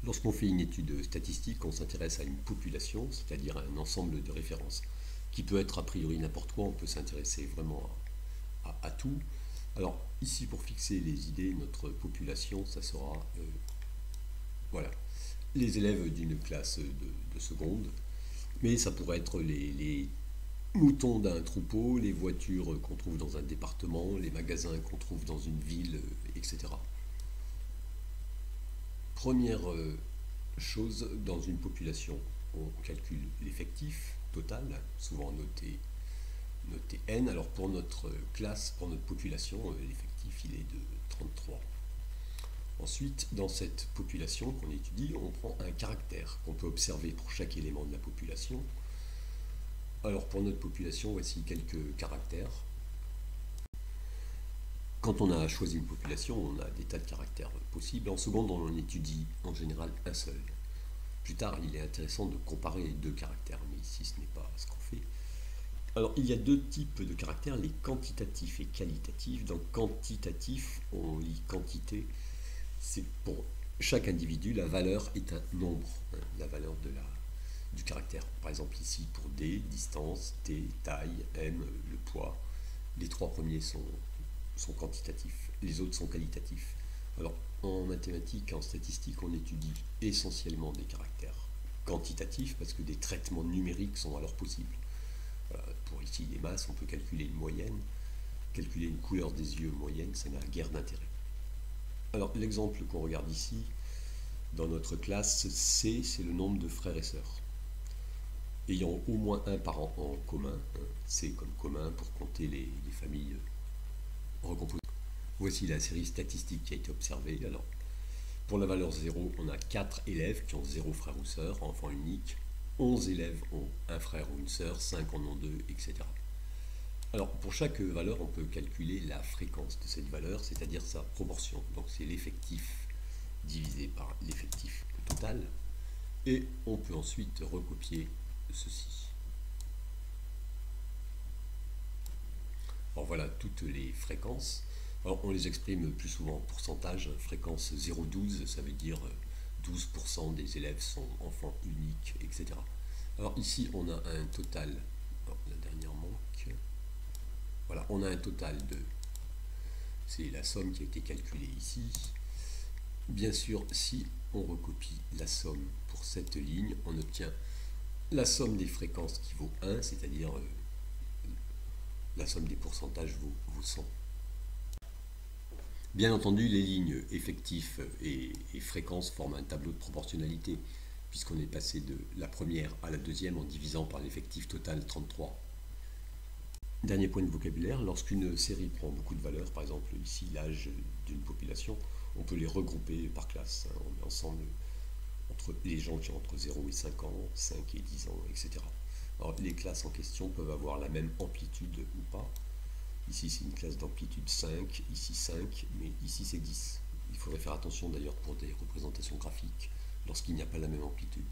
Lorsqu'on fait une étude statistique, on s'intéresse à une population, c'est-à-dire à un ensemble de références, qui peut être a priori n'importe quoi, on peut s'intéresser vraiment à tout. Alors ici, pour fixer les idées, notre population, ça sera voilà, les élèves d'une classe de seconde, mais ça pourrait être les moutons d'un troupeau, les voitures qu'on trouve dans un département, les magasins qu'on trouve dans une ville, etc. Première chose, dans une population, on calcule l'effectif total, souvent noté N. Alors pour notre classe, pour notre population, l'effectif il est de 33. Ensuite, dans cette population qu'on étudie, on prend un caractère qu'on peut observer pour chaque élément de la population. Alors pour notre population, voici quelques caractères. Quand on a choisi une population, on a des tas de caractères possibles. En seconde, on en étudie en général un seul. Plus tard, il est intéressant de comparer les deux caractères, mais ici, ce n'est pas ce qu'on fait. Alors, il y a deux types de caractères, les quantitatifs et qualitatifs. Dans quantitatif, on lit quantité. C'est pour chaque individu, la valeur est un nombre, la valeur du caractère. Par exemple, ici, pour D, distance, T, taille, M, le poids. Les trois premiers sont quantitatifs, les autres sont qualitatifs. Alors, en mathématiques, en statistique, on étudie essentiellement des caractères quantitatifs parce que des traitements numériques sont alors possibles. Pour ici les masses, on peut calculer une moyenne, calculer une couleur des yeux moyenne, ça n'a guère d'intérêt. Alors, l'exemple qu'on regarde ici, dans notre classe, C, c'est le nombre de frères et sœurs ayant au moins un parent en commun, C comme commun pour compter les familles recomposées. Voici la série statistique qui a été observée. Alors, pour la valeur 0, on a 4 élèves qui ont 0 frère ou sœur, enfant unique. 11 élèves ont un frère ou une sœur, 5 en ont 2, etc. Alors, pour chaque valeur, on peut calculer la fréquence de cette valeur, c'est-à-dire sa proportion. Donc, c'est l'effectif divisé par l'effectif total. Et on peut ensuite recopier ceci. Alors, voilà toutes les fréquences. Alors, on les exprime plus souvent en pourcentage. Fréquence 0,12, ça veut dire 12% des élèves sont enfants uniques, etc. Alors ici, on a un total, la dernière manque, voilà, on a un total de, c'est la somme qui a été calculée ici. Bien sûr, si on recopie la somme pour cette ligne, on obtient la somme des fréquences qui vaut 1, c'est-à-dire la somme des pourcentages vaut 100. Bien entendu, les lignes effectifs et fréquences forment un tableau de proportionnalité, puisqu'on est passé de la première à la deuxième en divisant par l'effectif total 33. Dernier point de vocabulaire, lorsqu'une série prend beaucoup de valeurs, par exemple ici l'âge d'une population, on peut les regrouper par classe. On met ensemble entre les gens qui ont entre 0 et 5 ans, 5 et 10 ans, etc. Alors, les classes en question peuvent avoir la même amplitude ou pas. Ici, c'est une classe d'amplitude 5, ici 5, mais ici, c'est 10. Il faudrait faire attention d'ailleurs pour des représentations graphiques lorsqu'il n'y a pas la même amplitude.